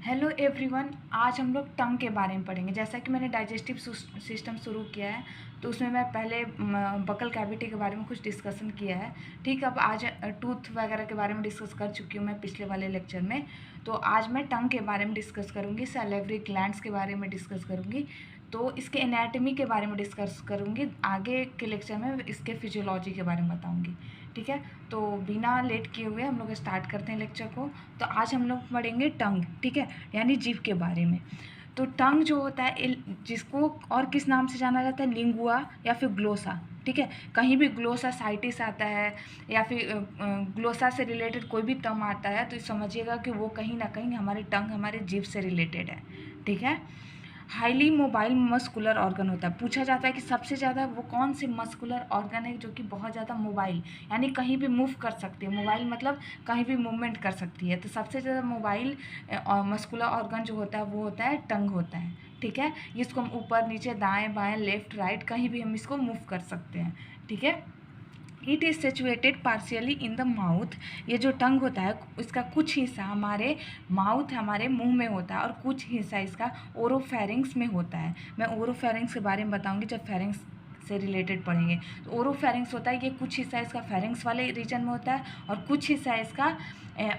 Hello everyone. आज हम लोग टंग के बारे में पढ़ेंगे। जैसा कि मैंने डाइजेस्टिव सिस्टम शुरू किया है तो उसमें मैं पहले बकल कैविटी के बारे में कुछ डिस्कशन किया है। ठीक, अब आज टूथ वगैरह के बारे में डिस्कस कर चुकी हूँ मैं पिछले वाले लेक्चर में। तो आज मैं टंग के बारे में डिस्कस करूँगी, सैलिवरी ग्लैंड्स के बारे में डिस्कस करूँगी, तो इसके एनाटमी के बारे में डिस्कस करूँगी। आगे के लेक्चर में इसके फिजियोलॉजी के बारे में बताऊँगी। ठीक है, तो बिना लेट किए हुए हम लोग स्टार्ट करते हैं लेक्चर को। तो आज हम लोग पढ़ेंगे टंग, ठीक है, यानी जीभ के बारे में। तो टंग जो होता है जिसको और किस नाम से जाना जाता है, लिंगुआ या फिर ग्लोसा। ठीक है, कहीं भी ग्लोसासाइटिस आता है या फिर ग्लोसा से रिलेटेड कोई भी टर्म आता है तो समझिएगा कि वो कहीं ना कहीं हमारे टंग, हमारे जीभ से रिलेटेड है। ठीक है, हाईली मोबाइल मस्कुलर ऑर्गन होता है। पूछा जाता है कि सबसे ज़्यादा वो कौन से मस्कुलर ऑर्गन है जो कि बहुत ज़्यादा मोबाइल, यानी कहीं भी मूव कर सकती है। मोबाइल मतलब कहीं भी मूवमेंट कर सकती है। तो सबसे ज़्यादा मोबाइल मस्कुलर ऑर्गन जो होता है वो होता है टंग होता है। ठीक है, इसको हम ऊपर नीचे दाएं बाएं लेफ्ट राइट कहीं भी हम इसको मूव कर सकते हैं। ठीक है, it is situated partially in the mouth. ये जो टंग होता है इसका कुछ हिस्सा हमारे माउथ, हमारे मुंह में होता है और कुछ हिस्सा इसका ओरोफेरिंग्स में होता है। मैं ओरोफेरिंग्स के बारे में बताऊंगी जब फेरिंग्स से रिलेटेड पढ़ेंगे। तो ओरोफेरिंग्स होता है, ये कुछ हिस्सा इसका फेरिंग्स वाले रीजन में होता है और कुछ हिस्सा इसका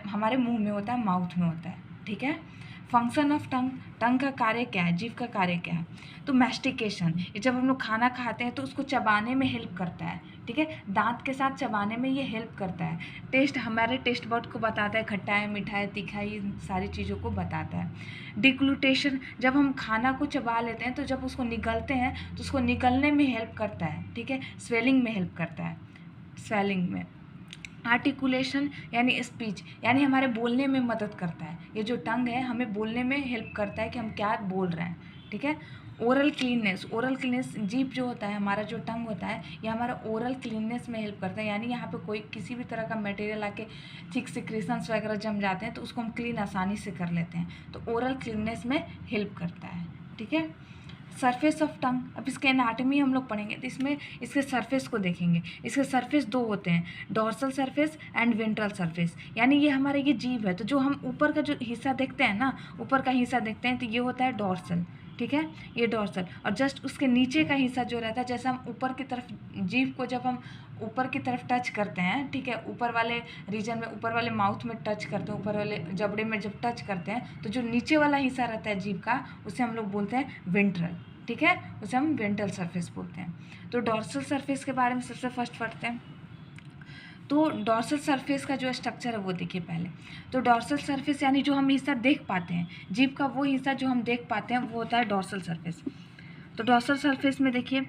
हमारे मुंह में होता है, माउथ में होता है। ठीक है, फंक्शन ऑफ टंग, टंग का कार्य क्या है, जीभ का कार्य क्या है? तो मैस्टिकेशन, ये जब हम लोग खाना खाते हैं तो उसको चबाने में हेल्प करता है। ठीक है, दांत के साथ चबाने में ये हेल्प करता है। टेस्ट, हमारे टेस्ट बर्ड को बताता है, खट्टा है, मीठा है, तीखा है, इन सारी चीज़ों को बताता है। डिग्लूटेशन, जब हम खाना को चबा लेते हैं तो जब उसको निगलते हैं तो उसको निगलने में हेल्प करता है। ठीक है, स्वेलिंग में हेल्प करता है, स्वेलिंग में। आर्टिकुलेशन यानी स्पीच, यानी हमारे बोलने में मदद करता है। ये जो टंग है हमें बोलने में हेल्प करता है कि हम क्या बोल रहे हैं। ठीक है, ओरल क्लीननेस, ओरल क्लीननेस, जीभ जो होता है, हमारा जो टंग होता है ये हमारा ओरल क्लीननेस में हेल्प करता है। यानी यहाँ पे कोई किसी भी तरह का मटेरियल आके थिक सिक्रेशंस वगैरह जम जाते हैं तो उसको हम क्लीन आसानी से कर लेते हैं। तो ओरल क्लीननेस में हेल्प करता है। ठीक है, सरफेस ऑफ टंग, अब इसके एनाटमी हम लोग पढ़ेंगे तो इसमें इसके सरफेस को देखेंगे। इसके सरफेस दो होते हैं, dorsal surface and ventral surface. यानी ये हमारे ये जीभ है, तो जो हम ऊपर का जो हिस्सा देखते हैं ना, ऊपर का हिस्सा देखते हैं तो ये होता है डॉर्सल। ठीक है, ये डॉर्सल, और जस्ट उसके नीचे का हिस्सा जो रहता है, जैसे हम ऊपर की तरफ जीभ को जब हम ऊपर की तरफ टच करते हैं, ठीक है, ऊपर वाले रीजन में, ऊपर वाले माउथ में टच करते हैं, ऊपर वाले जबड़े में जब टच करते हैं तो जो नीचे वाला हिस्सा रहता है जीभ का उसे हम लोग बोलते हैं वेंट्रल। ठीक है, उसे हम वेंट्रल सरफेस बोलते हैं। तो डॉर्सल सरफेस के बारे में सबसे फर्स्ट पढ़ते हैं। तो डॉर्सल सरफेस का जो स्ट्रक्चर है वो देखिए पहले। तो डॉर्सल सरफेस यानी जो हम हिस्सा देख पाते हैं, जीभ का वो हिस्सा जो हम देख पाते हैं वो होता है डॉर्सल सरफेस। तो डॉर्सल सरफेस में देखिए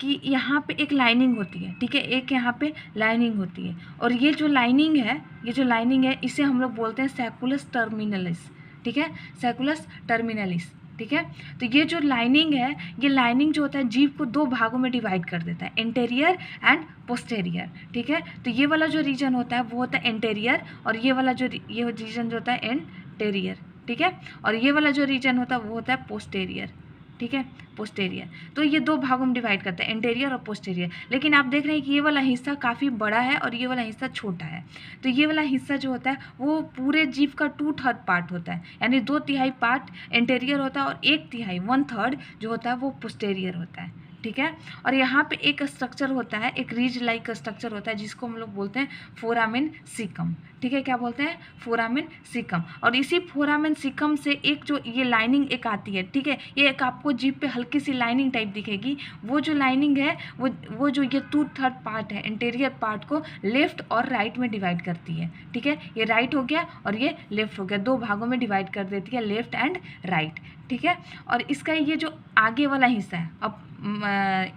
कि यहाँ पे एक लाइनिंग होती है। ठीक है, एक यहाँ पे लाइनिंग होती है और ये जो लाइनिंग है, ये जो लाइनिंग है इसे हम लोग बोलते हैं सैकुलस टर्मिनलिस। ठीक है, सैकुलस टर्मिनलिस। ठीक है, तो ये जो लाइनिंग है, ये लाइनिंग जो होता है जीभ को दो भागों में डिवाइड कर देता है, इंटीरियर एंड पोस्टेरियर। ठीक है, तो ये वाला जो रीजन होता है वो होता है इंटीरियर और ये वाला जो ये रीजन जो होता है इंटीरियर। ठीक है, और ये वाला जो रीजन होता है वो होता है पोस्टेरियर। ठीक है, पोस्टेरियर। तो ये दो भागों में डिवाइड करते हैं, इंटीरियर और पोस्टेरियर। लेकिन आप देख रहे हैं कि ये वाला हिस्सा काफ़ी बड़ा है और ये वाला हिस्सा छोटा है। तो ये वाला हिस्सा जो होता है वो पूरे जीभ का 2/3 पार्ट होता है, यानी 2/3 पार्ट इंटीरियर होता है और 1/3 1/3 जो होता है वो पोस्टेरियर होता है। ठीक है, और यहाँ पे एक स्ट्रक्चर होता है, एक रीज लाइक स्ट्रक्चर होता है जिसको हम लोग बोलते हैं फोरामेन सिकम। ठीक है, क्या बोलते हैं? फोरामेन सिकम। और इसी फोरामेन सिकम से एक जो ये लाइनिंग एक आती है, ठीक है, ये एक आपको जीभ पे हल्की सी लाइनिंग टाइप दिखेगी। वो जो लाइनिंग है वो जो ये 2/3 पार्ट है, इंटीरियर पार्ट को लेफ्ट और राइट में डिवाइड करती है। ठीक है, ये राइट हो गया और ये लेफ्ट हो गया, दो भागों में डिवाइड कर देती है, लेफ्ट एंड राइट। ठीक है, और इसका ये जो आगे वाला हिस्सा है, अब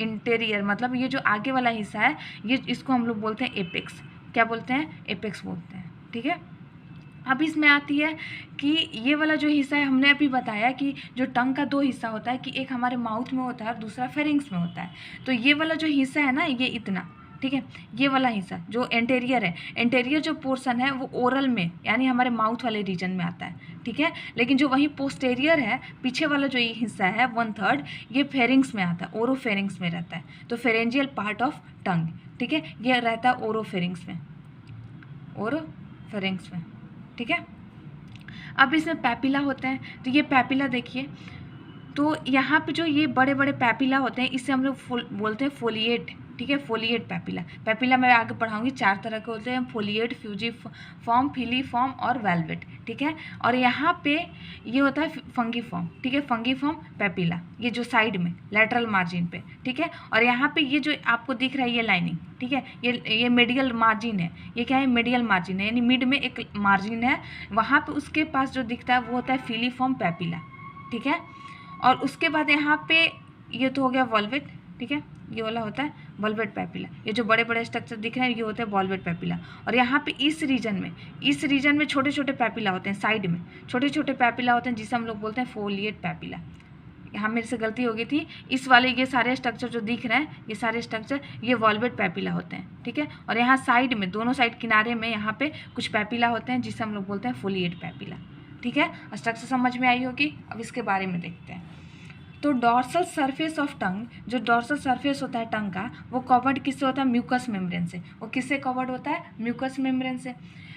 इंटीरियर मतलब ये जो आगे वाला हिस्सा है, ये इसको हम लोग बोलते हैं एपेक्स। क्या बोलते हैं? एपेक्स बोलते हैं। ठीक है, अब इसमें आती है कि ये वाला जो हिस्सा है, हमने अभी बताया कि जो टंग का दो हिस्सा होता है, कि एक हमारे माउथ में होता है और दूसरा फेरिंग्स में होता है। तो ये वाला जो हिस्सा है ना, ये इतना, ठीक है, ये वाला हिस्सा जो एंटेरियर है, एंटेरियर जो पोर्शन है वो ओरल में यानी हमारे माउथ वाले रीजन में आता है। ठीक है, लेकिन जो वहीं पोस्टेरियर है, पीछे वाला जो ये हिस्सा है 1/3, ये फेरिंग्स में आता है, ओरोफेरिंग्स में रहता है। तो फेरेंजियल पार्ट ऑफ टंग, ठीक है, ये रहता है ओरोफेरिंग्स में, ओरोफेरिंग्स में। ठीक है, अब इसमें पैपिला होते हैं, तो ये पैपिला देखिए, तो यहाँ पे जो ये बड़े बड़े पैपिला होते हैं इससे हम लोग बोलते हैं फोलिएट, ठीक है, फोलिएट पैपिला। पैपिला मैं आगे पढ़ाऊंगी, 4 तरह के होते हैं, फोलिएट, फ्यूजिफॉर्म, फिलीफॉर्म और वेलवेट, ठीक है। और यहाँ पे ये होता है फंगीफॉर्म, ठीक है, फंगीफॉर्म पैपिला, ये जो साइड में लेटरल मार्जिन पे, ठीक है। और यहाँ पे ये जो आपको दिख रहा है ये लाइनिंग, ठीक है, ये मेडियल मार्जिन है, ये क्या है, मेडियल मार्जिन है, यानी मिड में एक मार्जिन है, वहाँ पे उसके पास जो दिखता है वो होता है फिलीफॉर्म पैपिला, ठीक है। और उसके बाद यहाँ पे ये तो हो गया वॉल्वेट, ठीक है, ये वाला होता है वॉल्वेट पैपिला, ये जो बड़े बड़े स्ट्रक्चर दिख रहे हैं ये होते हैं वॉल्वेट पैपिला। और यहाँ पे इस रीजन में छोटे छोटे पैपिला होते हैं, साइड में छोटे छोटे पैपिला होते हैं जिसे हम लोग बोलते हैं फोलिएट पैपिला। यहाँ मेरे से गलती हो गई थी, इस वाले ये सारे स्ट्रक्चर जो दिख रहे हैं ये सारे स्ट्रक्चर ये वॉल्वेट पैपिला होते हैं, ठीक है। और यहाँ साइड में दोनों साइड किनारे में यहाँ पे कुछ पैपिला होते हैं जिसे हम लोग बोलते हैं फोलिएट पैपिला, ठीक है। स्ट्रक्चर समझ में आई होगी। अब इसके बारे में देखते हैं। तो डॉर्सल सरफेस ऑफ टंग, जो डॉर्सल सरफेस होता है टंग का, वो कवर्ड किससे होता है, म्यूकस मेम्ब्रेन से। वो किससे कवर्ड होता है, म्यूकस मेम्ब्रेन से।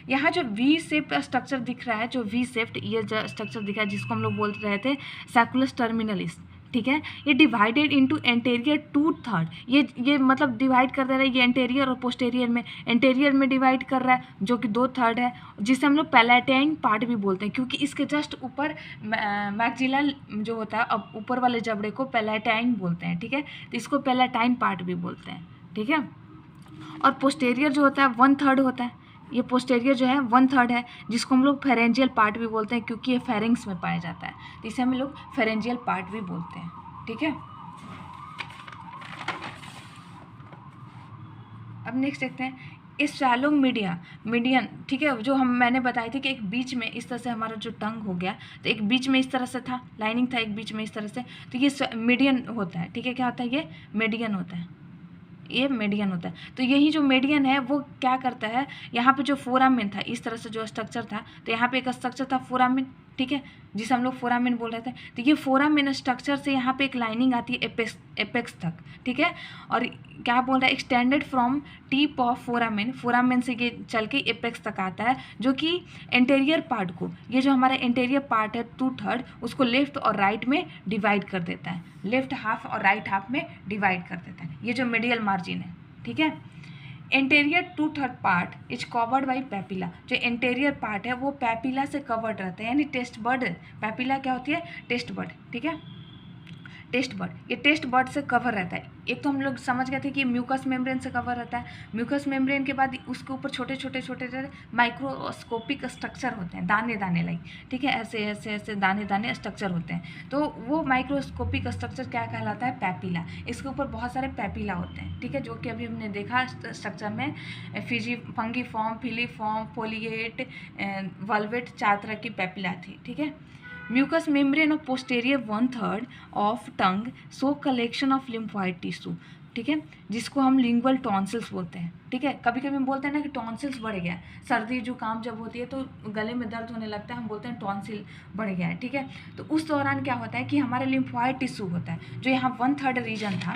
यहाँ जो वी शेप स्ट्रक्चर दिख रहा है, जो वी शेप्ड ये जो स्ट्रक्चर दिख रहा है जिसको हम लोग बोल रहे थे सैकुलस टर्मिनलिस, ठीक है, ये डिवाइडेड इनटू एंटेरियर 2/3, ये मतलब डिवाइड कर दे रहा है, ये एंटेरियर और पोस्टेरियर में, एंटेरियर में डिवाइड कर रहा है जो कि 2/3 है, जिसे हम लोग पैलेटाइन पार्ट भी बोलते हैं, क्योंकि इसके जस्ट ऊपर मैक्सिला जो होता है, अब ऊपर वाले जबड़े को पैलेटाइन बोलते हैं, ठीक है, तो इसको पैलेटाइन पार्ट भी बोलते हैं, ठीक है। और पोस्टेरियर जो होता है 1/3 होता है, ये पोस्टेरियर जो है 1/3 है, जिसको हम लोग फेरेंजियल पार्ट भी बोलते हैं, क्योंकि ये फेरिंग्स में पाया जाता है, तो इसे हम लोग फेरेंजियल पार्ट भी बोलते हैं, ठीक है। अब नेक्स्ट देखते हैं इस शैलो मीडियन, ठीक है, जो मैंने बताई थी कि एक बीच में इस तरह से हमारा जो टंग हो गया, तो एक बीच में इस तरह से था, लाइनिंग था एक बीच में इस तरह से, तो ये मीडियन होता है, ठीक है। क्या होता है, ये मीडियन होता है, ये मीडियन होता है। तो यही जो मीडियन है वो क्या करता है, यहाँ पे जो फोरामिन था इस तरह से जो स्ट्रक्चर था, तो यहाँ पे एक स्ट्रक्चर था फोरामिन, ठीक है, जिसे हम लोग फोरामिन बोल रहे थे। तो ये फोरामिन स्ट्रक्चर से यहाँ पे एक लाइनिंग आती है एपेक्स तक, ठीक है। और क्या बोल रहा है, extended from tip of foramen से ये चल के एपेक्स तक आता है, जो कि एंटेरियर पार्ट को, ये जो हमारा एंटेरियर पार्ट है 2/3, उसको लेफ्ट और राइट में डिवाइड कर देता है, लेफ्ट हाफ और राइट हाफ में डिवाइड कर देता है, ये जो मीडियल मार्जिन है, ठीक है। Anterior 2/3 part is covered by papilla, जो एंटेरियर पार्ट है वो पैपिला से कवर्ड रहता है, यानी टेस्ट बर्ड, पैपिला क्या होती है, टेस्ट बर्ड, ठीक है, टेस्ट बर्ड, ये टेस्ट बर्ड से कवर रहता है। एक तो हम लोग समझ गए थे कि म्यूकस मेम्ब्रेन से कवर रहता है, म्यूकस मेम्ब्रेन के बाद उसके ऊपर छोटे छोटे माइक्रोस्कोपिक स्ट्रक्चर होते हैं, दाने दाने लाइक, ठीक है, ऐसे ऐसे ऐसे दाने दाने स्ट्रक्चर होते हैं, तो वो माइक्रोस्कोपिक स्ट्रक्चर क्या कहलाता है, पैपिला। इसके ऊपर बहुत सारे पैपिला होते हैं, ठीक है, जो कि अभी हमने देखा स्ट्रक्चर में, फंगीफॉर्म, फिलीफॉर्म, फोलिएट, वॉल्वेट, 4 तरह की पैपिला थी, ठीक है। Mucous membrane of posterior 1/3 of tongue so collection of lymphoid tissue, ठीक है, जिसको हम लिंगुअल टॉन्सिल्स बोलते हैं, ठीक है। कभी कभी हम बोलते हैं ना कि टॉन्सिल्स बढ़ गया है, सर्दी जुकाम जब होती है तो गले में दर्द होने लगता है, हम बोलते हैं टॉन्सिल बढ़ गया है, ठीक है। तो उस दौरान क्या होता है कि हमारे लिम्फोइड टिश्यू होता है, जो यहाँ 1/3 रीजन था,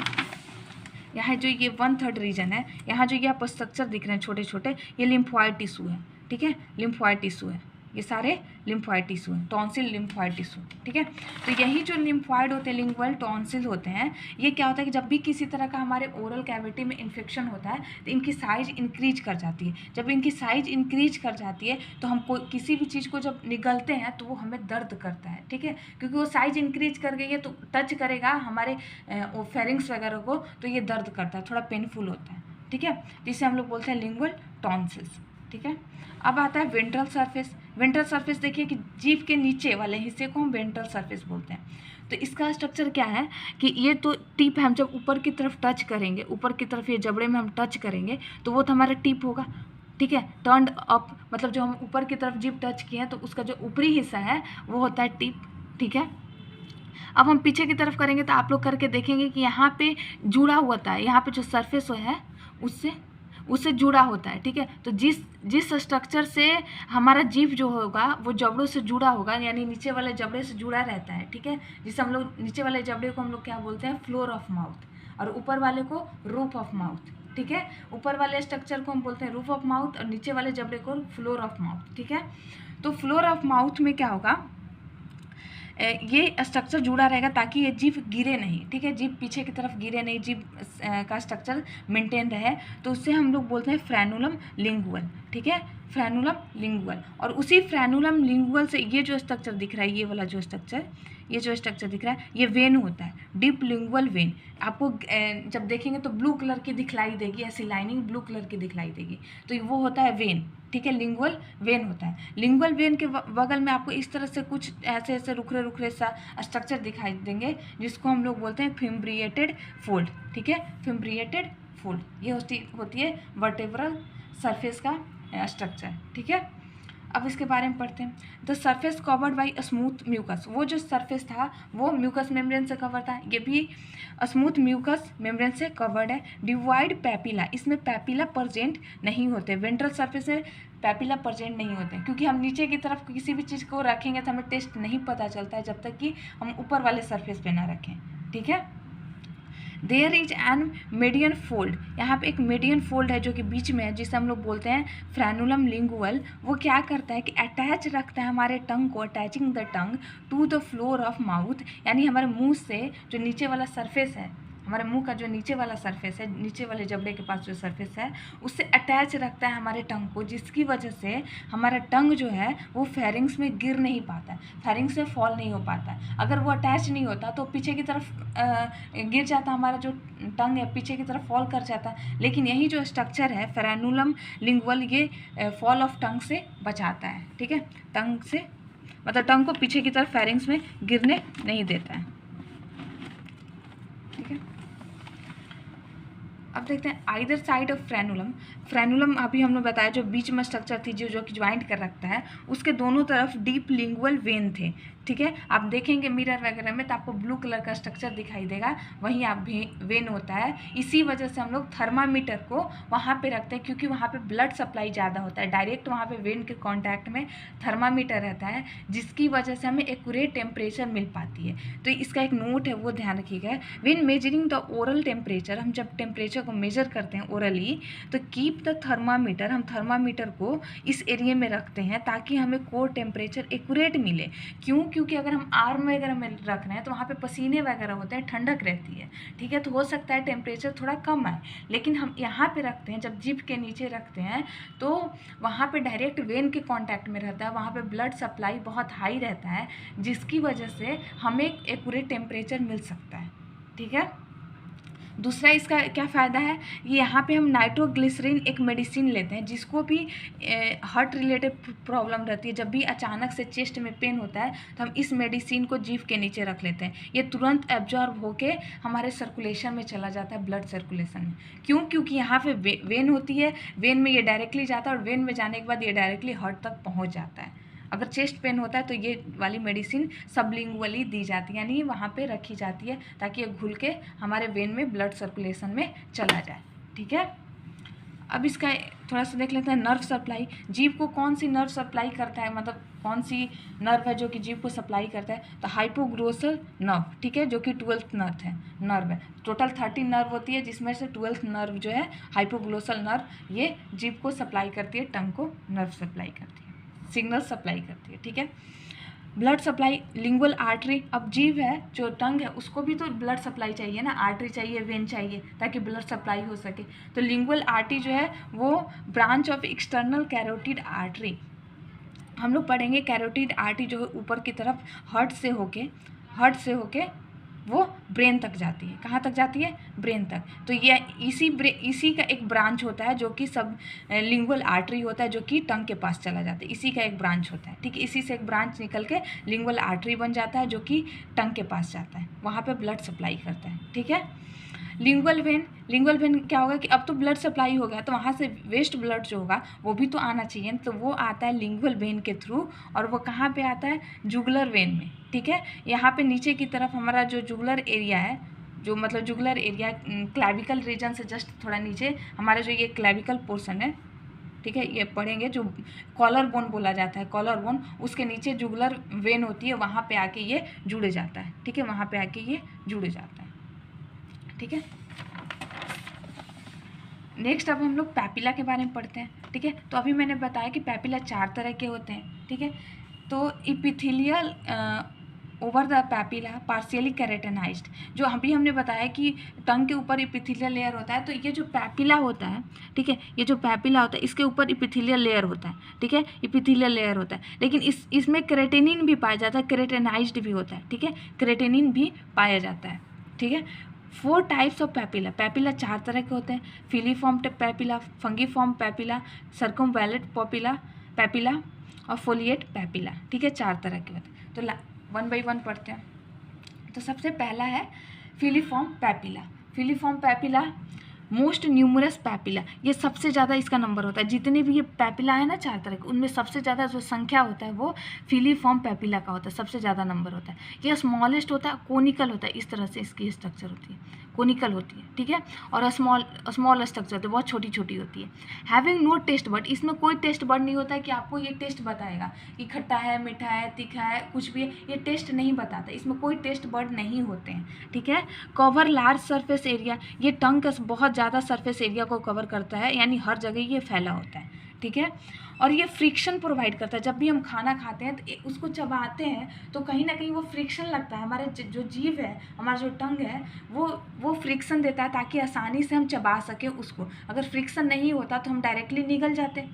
यहाँ जो ये 1/3 रीजन है, यहाँ जो ये आप स्ट्रक्चर दिख रहे हैं छोटे छोटे, ये लिम्फोइड टिश्यू है, ठीक है, लिम्फोइड टिश्यू है, ये सारे लिम्फोइड टिश्यू हैं, टॉन्सिल लिम्फोइड टिश्यू, ठीक है। तो यही जो लिम्फोइड होते हैं, लिंगुअल टॉन्सिल होते हैं, ये क्या होता है कि जब भी किसी तरह का हमारे ओरल कैविटी में इन्फेक्शन होता है तो इनकी साइज इंक्रीज कर जाती है। जब इनकी साइज इंक्रीज कर जाती है तो हमको किसी भी चीज़ को जब निगलते हैं तो वो हमें दर्द करता है, ठीक है, क्योंकि वो साइज इंक्रीज कर गई है तो टच करेगा हमारे फेरिंग्स वगैरह को, तो ये दर्द करता है, थोड़ा पेनफुल होता है, ठीक है। जिसे हम लोग बोलते हैं लिंगुअल टॉन्सिल्स, ठीक है। अब आता है वेंट्रल सरफेस। वेंट्रल सरफेस देखिए कि जीभ के नीचे वाले हिस्से को हम वेंट्रल सरफेस बोलते हैं। तो इसका स्ट्रक्चर क्या है कि ये तो टिप हम जब ऊपर की तरफ टच करेंगे, ऊपर की तरफ ये जबड़े में हम टच करेंगे तो वो तो हमारा टिप होगा, ठीक है, टर्न्ड अप, मतलब जो हम ऊपर की तरफ जीभ टच किए हैं तो उसका जो ऊपरी हिस्सा है वो होता है टिप, ठीक है। अब हम पीछे की तरफ करेंगे तो आप लोग करके देखेंगे कि यहाँ पे जुड़ा होता है, यहाँ पे जो सरफेस है उससे जुड़ा होता है, ठीक है। तो जिस स्ट्रक्चर से हमारा जीभ जो होगा वो जबड़ों से जुड़ा होगा, यानी नीचे वाले जबड़े से जुड़ा रहता है, ठीक है, जिसे हम लोग नीचे वाले जबड़े को हम लोग क्या बोलते हैं, फ्लोर ऑफ माउथ, और ऊपर वाले को रूफ ऑफ माउथ, ठीक है। ऊपर वाले स्ट्रक्चर को हम बोलते हैं रूफ ऑफ माउथ और नीचे वाले जबड़े को फ्लोर ऑफ माउथ, ठीक है। तो फ्लोर ऑफ माउथ में क्या होगा, ये स्ट्रक्चर जुड़ा रहेगा ताकि ये जीभ गिरे नहीं, ठीक है, जीभ पीछे की तरफ गिरे नहीं, जीभ का स्ट्रक्चर मेंटेन रहे, तो उससे हम लोग बोलते हैं फ्रेनुलम लिंगुअल, ठीक है, फ्रेनुलम लिंगुअल। और उसी फ्रेनुलम लिंगुअल से ये जो स्ट्रक्चर दिख रहा है, ये वाला जो स्ट्रक्चर, ये जो स्ट्रक्चर दिख रहा है, ये वेन होता है, डीप लिंगुअल वेन। आपको जब देखेंगे तो ब्लू कलर की दिखलाई देगी, ऐसी लाइनिंग ब्लू कलर की दिखलाई देगी, तो वो होता है वेन, ठीक है, लिंगुअल वेन होता है। लिंगुअल वेन के बगल में आपको इस तरह से कुछ ऐसे ऐसे रुखरे रुखरे सा स्ट्रक्चर दिखाई देंगे, जिसको हम लोग बोलते हैं फिम्ब्रिएटेड फोल्ड, ठीक है, फिम्ब्रिएटेड फोल्ड। ये होती है वर्टेब्रल सरफेस का स्ट्रक्चर, ठीक है। अब इसके बारे में पढ़ते हैं। The surface covered by smooth mucus, वो जो सरफेस था वो म्यूकस मेम्ब्रेन से कवर था, ये भी स्मूथ म्यूकस मेम्ब्रेन से कवर्ड है। डिवाइड पैपिला, इसमें पैपिला प्रेजेंट नहीं होते, वेंट्रल सरफेस में पैपिला प्रेजेंट नहीं होते, क्योंकि हम नीचे की तरफ किसी भी चीज़ को रखेंगे तो हमें टेस्ट नहीं पता चलता है जब तक कि हम ऊपर वाले सरफेस पे ना रखें, ठीक है। There is an median fold, यहाँ पे एक मीडियन फोल्ड है जो कि बीच में है, जिसे हम लोग बोलते हैं फ्रेनुलम लिंगुअल। वो क्या करता है कि अटैच रखता है हमारे टंग को, attaching the tongue to the floor of mouth, यानी हमारे मुंह से जो नीचे वाला सरफेस है, हमारे मुंह का जो नीचे वाला सरफेस है, नीचे वाले जबड़े के पास जो सरफेस है, उससे अटैच रखता है हमारे टंग को, जिसकी वजह से हमारा टंग जो है वो फेरिंग्स में गिर नहीं पाता है, फेरिंग्स में फॉल नहीं हो पाता है। अगर वो अटैच नहीं होता तो पीछे की तरफ गिर जाता, हमारा जो टंग है पीछे की तरफ फॉल कर जाता। लेकिन यही जो स्ट्रक्चर है फ्रेनुलम लिंगुअल, ये फॉल ऑफ टंग से बचाता है, ठीक है, टंग से मतलब टंग को पीछे की तरफ फेरिंग्स में गिरने नहीं देता है, ठीक है। अब देखते हैं either side of frenulum. Frenulum अभी हमने बताया जो बीच में स्ट्रक्चर थी जो कि ज्वाइंट कर रखता है, उसके दोनों तरफ डीप लिंगुअल वेन थे, ठीक है। आप देखेंगे मिरर वगैरह में तो आपको ब्लू कलर का स्ट्रक्चर दिखाई देगा, वहीं आप वेन होता है। इसी वजह से हम लोग थर्मामीटर को वहाँ पे रखते हैं, क्योंकि वहाँ पे ब्लड सप्लाई ज़्यादा होता है, डायरेक्ट वहाँ पे वेन के कांटेक्ट में थर्मामीटर रहता है, जिसकी वजह से हमें एक्यूरेट टेम्परेचर मिल पाती है। तो इसका एक नोट है, वो ध्यान रखिएगा। When measuring the oral temperature, हम जब टेम्परेचर को मेजर करते हैं ओरली, तो कीप द थर्मामीटर, हम थर्मामीटर को इस एरिया में रखते हैं ताकि हमें कोर टेम्परेचर एक्यूरेट मिले। क्यों? क्योंकि अगर हम आर्म वगैरह में रख रहे हैं तो वहाँ पे पसीने वगैरह होते हैं, ठंडक रहती है, ठीक है, तो हो सकता है टेम्परेचर थोड़ा कम आए। लेकिन हम यहाँ पे रखते हैं, जब जीभ के नीचे रखते हैं तो वहाँ पे डायरेक्ट वेन के कांटेक्ट में रहता है, वहाँ पे ब्लड सप्लाई बहुत हाई रहता है, जिसकी वजह से हमें एक्यूरेट टेम्परेचर मिल सकता है, ठीक है। दूसरा इसका क्या फ़ायदा है, ये यहाँ पे हम नाइट्रोग्लिसरीन एक मेडिसिन लेते हैं, जिसको भी हार्ट रिलेटेड प्रॉब्लम रहती है, जब भी अचानक से चेस्ट में पेन होता है तो हम इस मेडिसिन को जीभ के नीचे रख लेते हैं। ये तुरंत एब्जॉर्ब होके हमारे सर्कुलेशन में चला जाता है, ब्लड सर्कुलेशन में। क्यों? क्योंकि यहाँ पे वेन होती है, वेन में ये डायरेक्टली जाता है और वेन में जाने के बाद ये डायरेक्टली हार्ट तक पहुँच जाता है। अगर चेस्ट पेन होता है तो ये वाली मेडिसिन सबलिंगुअली दी जाती है, यानी वहाँ पे रखी जाती है ताकि ये घुल के हमारे वेन में ब्लड सर्कुलेशन में चला जाए, ठीक है। अब इसका थोड़ा सा देख लेते हैं नर्व सप्लाई। जीभ को कौन सी नर्व सप्लाई करता है, मतलब कौन सी नर्व है जो कि जीभ को सप्लाई करता है, तो हाइपोग्लोसल नर्व, ठीक है, जो कि 12th नर्व है। टोटल 13 नर्व होती है, जिसमें से 12th नर्व जो है हाइपोग्लोसल नर्व, ये जीभ को सप्लाई करती है, टंग को नर्व सप्लाई करती है, सिग्नल सप्लाई करती है, ठीक है। ब्लड सप्लाई, लिंगुअल आर्टरी, अब जीभ है जो टंग है उसको भी तो ब्लड सप्लाई चाहिए ना, आर्टरी चाहिए, वेन चाहिए ताकि ब्लड सप्लाई हो सके। तो लिंगुअल आर्टरी जो है वो branch of external carotid artery, हम लोग पढ़ेंगे। कैरोटिड आर्टरी जो है ऊपर की तरफ हार्ट से होके वो ब्रेन तक जाती है। कहाँ तक जाती है? ब्रेन तक। तो ये इसी का एक ब्रांच होता है जो कि सब लिंगुअल आर्टरी होता है, जो कि टंग के पास चला जाता है, इसी का एक ब्रांच होता है, ठीक है। इसी से एक ब्रांच निकल के लिंगुअल आर्टरी बन जाता है, जो कि टंग के पास जाता है, वहाँ पे ब्लड सप्लाई करता है, ठीक है। लिंगुअल वेन क्या होगा कि अब तो ब्लड सप्लाई हो गया तो वहाँ से वेस्ट ब्लड जो होगा वो भी तो आना चाहिए, तो वो आता है लिंगुअल वेन के थ्रू, और वो कहाँ पे आता है? जुगुलर वेन में, ठीक है। यहाँ पे नीचे की तरफ हमारा जो जुगुलर एरिया है, जो मतलब जुगुलर एरिया क्लैविकल रीजन से जस्ट थोड़ा नीचे हमारा जो ये क्लैविकल पोर्शन है, ठीक है, ये पढ़ेंगे, जो कॉलर बोन बोला जाता है, कॉलर बोन, उसके नीचे जुगुलर वेन होती है, वहाँ पे आके ये जुड़ जाता है, ठीक है, वहाँ पे आके ये जुड़ जाता है, ठीक है। नेक्स्ट अब हम लोग पैपिला के बारे में पढ़ते हैं, ठीक है। तो अभी मैंने बताया कि पैपिला 4 तरह के होते हैं, ठीक है। तो epithelial over the papilla partially keratinised, जो अभी हमने बताया कि टंग के ऊपर इपिथेलियल लेयर होता है, तो ये जो पैपिला होता है, ठीक है, ये जो पैपिला होता है इसके ऊपर इपिथेलियल लेयर होता है, ठीक है, इपिथेलियल लेयर होता है, लेकिन इसमें केराटिनिन भी पाया जाता है, केराटिनाइज्ड भी होता है, ठीक है, केराटिनिन भी पाया जाता है, ठीक है। 4 टाइप्स ऑफ पैपिला, पैपिला 4 तरह के होते हैं, फिलीफॉर्म पैपिला, फंगीफॉर्म पैपिला, सर्कमवैलेट पैपिला और फोलिएट पैपिला, ठीक है, 4 तरह के होते हैं। तो 1 बाई 1 पढ़ते हैं। तो सबसे पहला है filiform papilla. Filiform papilla most numerous papilla, ये सबसे ज़्यादा इसका नंबर होता है, जितने भी ये पैपिला है ना 4 तरह के, उनमें सबसे ज़्यादा जो संख्या होता है वो फिलीफॉर्म पैपिला का होता है, सबसे ज़्यादा नंबर होता है। ये स्मॉलेस्ट होता है, कोनिकल होता है, इस तरह से इसकी स्ट्रक्चर होती है, कोनिकल होती है, ठीक है, और स्मॉल स्ट्रक्चर होती है, बहुत छोटी छोटी होती है। हैविंग नो टेस्ट बड, इसमें कोई टेस्ट बड नहीं होता है कि आपको ये टेस्ट बताएगा कि खट्टा है, मीठा है, तीखा है, कुछ भी है, ये टेस्ट नहीं बताता, इसमें कोई टेस्ट बड नहीं होते हैं, ठीक है। कवर लार्ज सरफेस एरिया, ये टंग का बहुत ज़्यादा सरफेस एरिया को कवर करता है, यानी हर जगह ये फैला होता है, ठीक है। और ये फ्रिक्शन प्रोवाइड करता है, जब भी हम खाना खाते हैं तो उसको चबाते हैं तो कहीं ना कहीं वो फ्रिक्शन लगता है, हमारे जो जीभ है, हमारा जो टंग है वो फ्रिक्शन देता है ताकि आसानी से हम चबा सकें उसको। अगर फ्रिक्शन नहीं होता तो हम डायरेक्टली निगल जाते,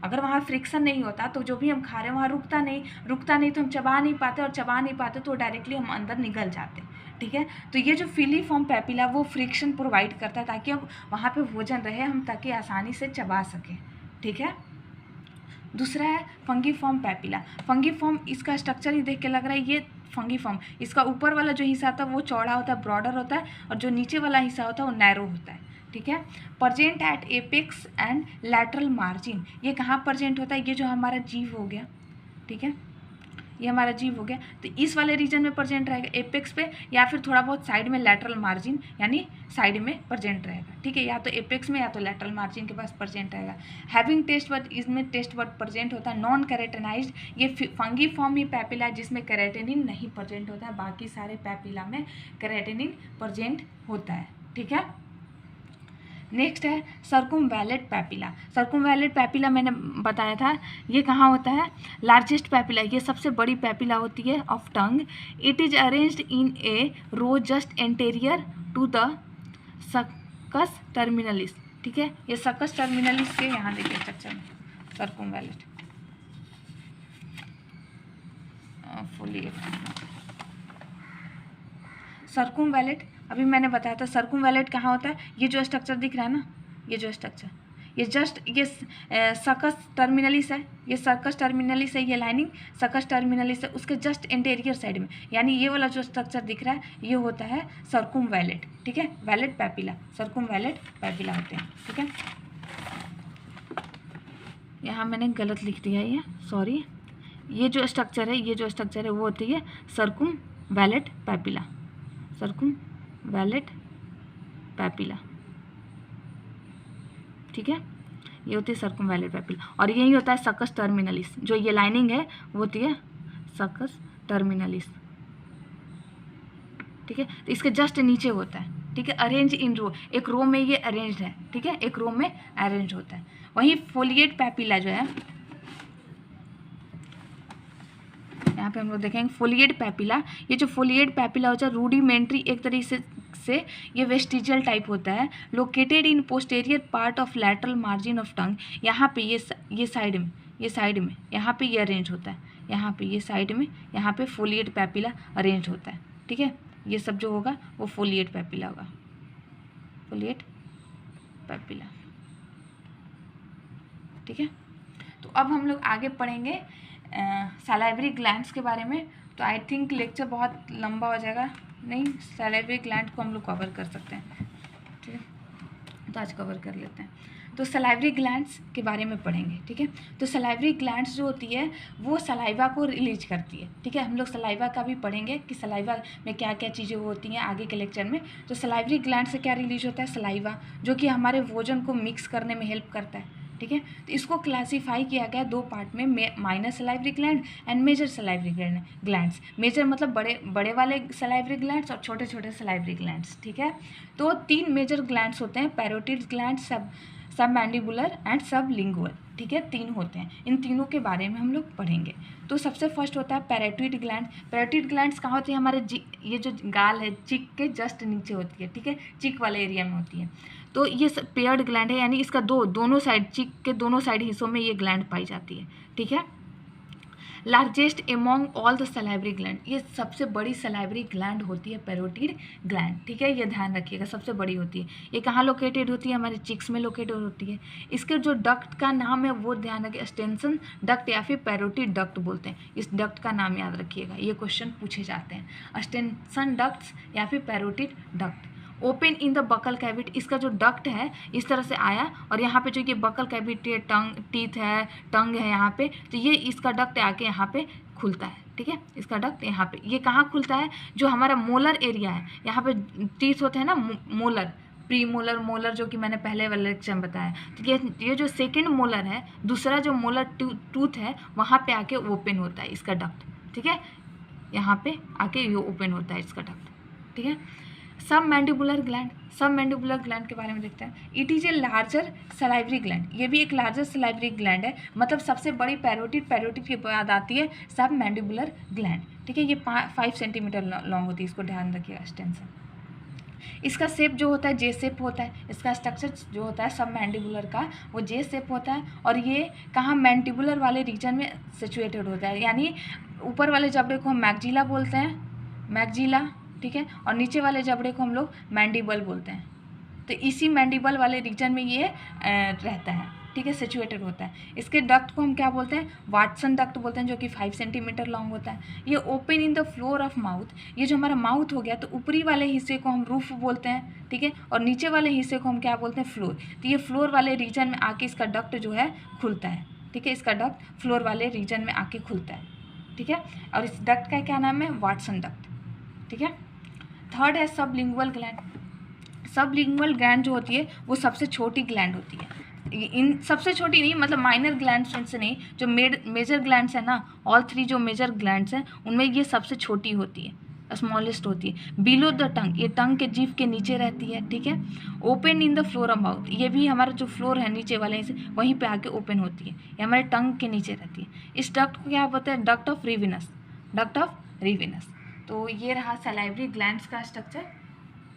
अगर वहाँ फ्रिक्शन नहीं होता तो जो भी हम खा रहे हैं वहाँ रुकता नहीं तो हम चबा नहीं पाते, और चबा नहीं पाते तो डायरेक्टली हम अंदर निगल जाते, ठीक है। तो ये जो फिलीफॉर्म पैपिला वो फ्रिक्शन प्रोवाइड करता है ताकि अब वहाँ पे भोजन रहे, हम ताकि आसानी से चबा सकें, ठीक है। दूसरा है फंगीफॉर्म पैपिला। फंगीफॉर्म, इसका स्ट्रक्चर ही देख के लग रहा है ये फंगीफॉर्म, इसका ऊपर वाला जो हिस्सा होता है वो चौड़ा होता है, ब्रॉडर होता है, और जो नीचे वाला हिस्सा होता है वो नैरो होता है, ठीक है। Present eight apex and lateral margin, ये कहाँ प्रजेंट होता है, ये जो हमारा जीव हो गया, ठीक है, ये हमारा जीव हो गया, तो इस वाले रीजन में प्रेजेंट रहेगा एपेक्स पे, या फिर थोड़ा बहुत साइड में लैटरल मार्जिन यानी साइड में प्रेजेंट रहेगा, ठीक है, या तो एपेक्स में या तो लैटरल मार्जिन के पास प्रेजेंट रहेगा। हैविंग टेस्ट बड, इसमें टेस्ट बड प्रेजेंट होता है। नॉन कैरेटिनाइज्ड, ये फंगीफॉर्म ही पैपिला है जिसमें कैरेटिनिन नहीं प्रेजेंट होता है, बाकी सारे पैपिला में कैरेटिनिन प्रेजेंट होता है, ठीक है। नेक्स्ट है सर्कुमवैलेट पैपिला। सर्कुमवैलेट पैपिला मैंने बताया था, ये कहाँ होता है, लार्जेस्ट पैपिला, ये सबसे बड़ी पैपिला होती है of tongue. It is arranged in a row just anterior to the sulcus terminalis, ठीक है, ये सकस टर्मिनलिस के यहाँ देखिए स्ट्रक्चर में सर्कुमवैलेट सर्कुमवैलेट अभी मैंने बताया था। सर्कुमवैलेट कहाँ होता है, ये जो स्ट्रक्चर दिख रहा है ना, ये जो स्ट्रक्चर, ये जस्ट ये सकस टर्मिनलिस है, ये सर्कस टर्मिनलिस है, ये लाइनिंग सकस टर्मिनलिस है, उसके जस्ट इंटीरियर साइड में, यानी ये वाला जो स्ट्रक्चर दिख रहा है ये होता है सर्कुमवैलेट, ठीक है, वैलेट पैपिला, सर्कुमवैलेट पैपिला होते हैं, ठीक है। यहाँ मैंने गलत लिख दिया ये, सॉरी, ये जो स्ट्रक्चर है वो होती है सर्कुमवैलेट पैपिला, सर्कुमवैलेट पैपिला, ठीक है, ये होती है सर्कुमवैलेट पैपिला। और यही होता है सकस टर्मिनलिस, जो ये लाइनिंग है वो होती है सकस टर्मिनलिस, ठीक है, तो इसके जस्ट नीचे होता है, ठीक है, अरेंज इन रो, एक रो में ये अरेंज है, ठीक है, एक रो में अरेंज होता है। वहीं फोलिएट पैपिला जो है, यहाँ पे हम लोग देखेंगे फोलिएट पैपिला, ये जो फोलिएट पैपिला होता है रूडिमेंट्री एक तरीके से ये वेस्टिजियल टाइप होता है, located in posterior part of lateral margin of tongue, यहाँ पे ये साइड में यहाँ पे ये अरेंज होता है, यहाँ पे ये साइड में यहाँ पे फोलिएट पैपिला अरेंज होता है, ठीक है, ये सब जो होगा वो फोलिएट पैपिला होगा, फोलिएट पैपिला, ठीक है। तो अब हम लोग आगे पढ़ेंगे सलाइवरी ग्लैंड्स के बारे में। तो आई थिंक लेक्चर बहुत लंबा हो जाएगा, नहीं, सलाइवरी ग्लैंड को हम लोग कवर कर सकते हैं, ठीक है, तो आज कवर कर लेते हैं। तो सलाइवरी ग्लैंड्स के बारे में पढ़ेंगे, ठीक है। तो सलाइवरी ग्लैंड्स जो होती है वो सलाइवा को रिलीज करती है, ठीक है, हम लोग सलाइवा का भी पढ़ेंगे कि सलाइवा में क्या क्या चीज़ें होती हैं आगे के लेक्चर में। तो सलाइवरी ग्लैंड से क्या रिलीज होता है, सलाइवा, जो कि हमारे भोजन को मिक्स करने में हेल्प करता है, ठीक है। तो इसको क्लासीफाई किया गया 2 पार्ट में, minor salivary gland and major salivary glands. Major मतलब बड़े वाले सलाइवरी ग्लैंड्स और छोटे छोटे सलाइवरी ग्लैंड्स, ठीक है। तो 3 मेजर ग्लैंड्स होते हैं, पैरोटिड ग्लैंड, सब मैंडिबुलर एंड सब लिंगुअल, ठीक है, 3 होते हैं। इन तीनों के बारे में हम लोग पढ़ेंगे। तो सबसे फर्स्ट होता है पैरोटिड ग्लैंड। पैरोटिड ग्लैंड्स कहाँ होती है? हमारे ये जो गाल है चिक के जस्ट नीचे होती है, ठीक है, चिक वाले एरिया में होती है। तो ये पेयर्ड ग्लैंड है, यानी इसका दोनों साइड, चिक के दोनों साइड हिस्सों में ये ग्लैंड पाई जाती है, ठीक है। Largest among all the salivary gland, ये सबसे बड़ी सलाइवरी ग्लैंड होती है पैरोटिड ग्लैंड, ठीक है, ये ध्यान रखिएगा, सबसे बड़ी होती है। ये कहाँ लोकेटेड होती है? हमारे चिक्स में लोकेटेड होती है। इसके जो डक्ट का नाम है वो ध्यान रखिए, स्टेंसन डक्ट या फिर पैरोटिड डक्ट बोलते हैं। इस डक्ट का नाम याद रखिएगा, ये क्वेश्चन पूछे जाते हैं, स्टेंसन डक्ट्स या फिर parotid duct. Open in the buccal cavity, इसका जो डक्ट है इस तरह से आया और यहाँ पे जो ये बकल कैविटी है, टीथ है, टंग है यहाँ पे, तो ये इसका डक्ट आके यहाँ पे खुलता है, ठीक है। इसका डक्ट यहाँ पे, ये कहाँ खुलता है? जो हमारा मोलर एरिया है, यहाँ पे टीथ होते हैं ना, मोलर, प्री मोलर, मोलर, जो कि मैंने पहले वाले लेक्चर में बताया। तो ये जो सेकेंड मोलर है, दूसरा जो मोलर टूथ है, वहाँ पे आके ओपन होता है इसका डक्ट, ठीक है, यहाँ पे आके ये ओपन होता है इसका डक्ट, ठीक है। सब मैंडिबुलर ग्लैंड, सब मैंडिबुलर ग्लैंड के बारे में देखते हैं। It is a larger salivary gland, ये भी एक लार्जर सलाइवरी ग्लैंड है, मतलब सबसे बड़ी पैरोटिड के बाद आती है सब मैंडिबुलर ग्लैंड, ठीक है। ये 5 सेंटीमीटर लॉन्ग होती है, इसको ध्यान रखिएगा, एक्सटेंशन। इसका शेप जो होता है जे शेप होता है, इसका स्ट्रक्चर जो होता है सब मैंडिबुलर का वो जे शेप होता है, और ये कहाँ? मैंडिबुलर वाले रीजन में सिचुएटेड होता है, यानी ऊपर वाले जबड़े को हम मैग्जिला बोलते हैं, मैग्जिला, ठीक है, और नीचे वाले जबड़े को हम लोग मैंडिबल बोलते हैं। तो इसी मैंडिबल वाले रीजन में ये रहता है, ठीक है, सिचुएटेड होता है। इसके डक्ट को हम क्या बोलते हैं? वाटसन डक्ट बोलते हैं, जो कि 5 सेंटीमीटर लॉन्ग होता है। ये open in the floor of mouth, ये जो हमारा माउथ हो गया, तो ऊपरी वाले हिस्से को हम रूफ बोलते हैं, ठीक है, और नीचे वाले हिस्से को हम क्या बोलते हैं? फ्लोर। तो ये फ्लोर वाले रीजन में आके इसका डक्ट जो है खुलता है, ठीक है, इसका डक्ट फ्लोर वाले रीजन में आके खुलता है, ठीक है, और इस डक्ट का क्या नाम है? वाटसन डक्ट, ठीक है। थर्ड है सबलिंगुअल ग्लैंड। सबलिंगुअल ग्लैंड जो होती है वो सबसे छोटी ग्लैंड होती है। इन सबसे छोटी नहीं, मतलब माइनर ग्लैंड्स से नहीं, जो मेजर ग्लैंड्स है ना, ऑल 3 जो मेजर ग्लैंड्स हैं उनमें ये सबसे छोटी होती है, स्मॉलेस्ट होती है। बिलो द टंग, ये टंग के जीभ के नीचे रहती है, ठीक है। Open in the floor of mouth, ये भी हमारा जो फ्लोर है नीचे वाले से वहीं पे आके ओपन होती है, ये हमारे टंग के नीचे रहती है। इस डक्ट को क्या बोलते हैं? Duct of Rivinus, duct of Rivinus. तो ये रहा सलाइवरी ग्लैंड्स का स्ट्रक्चर,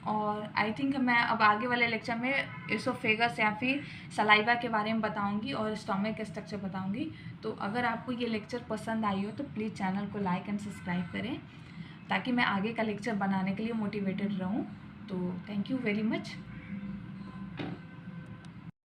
और आई थिंक मैं अब आगे वाले लेक्चर में एसोफेगस या फिर सलाइवा के बारे में बताऊंगी और स्टमक का स्ट्रक्चर बताऊंगी। तो अगर आपको ये लेक्चर पसंद आई हो तो प्लीज़ चैनल को लाइक एंड सब्सक्राइब करें, ताकि मैं आगे का लेक्चर बनाने के लिए मोटिवेटेड रहूं। तो थैंक यू वेरी मच।